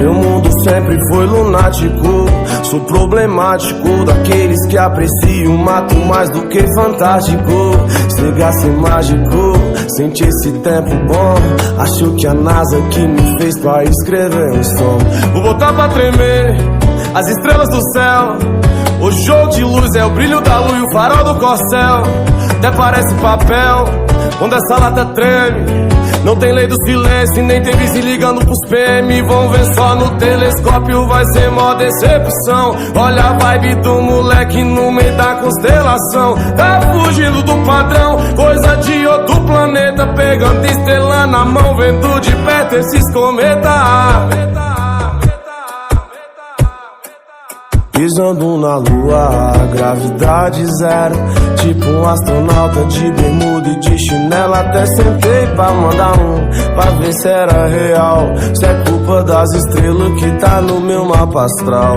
Meu mundo sempre foi lunático, sou problemático, daqueles que apreciam o mato mais do que fantástico. Chega a ser mágico, senti esse tempo bom. Acho que a NASA que me fez pra escrever um som. Vou botar pra tremer as estrelas do céu. O jogo de luz é o brilho da lua e o farol do corcel. Até parece papel quando essa lata treme. Não tem lei do silêncio e nem tem vice ligando pros PM. Vão ver só no telescópio, vai ser mó decepção. Olha a vibe do moleque no meio da constelação. Tá fugindo do padrão, coisa de outro planeta. Pegando estrela na mão, vendo de perto esses cometas. Pisando na lua, gravidade zero. Tipo um astronauta de bermuda e de chinela. Até sentei pra mandar pra ver se era real. Se é culpa das estrelas que tá no meu mapa astral.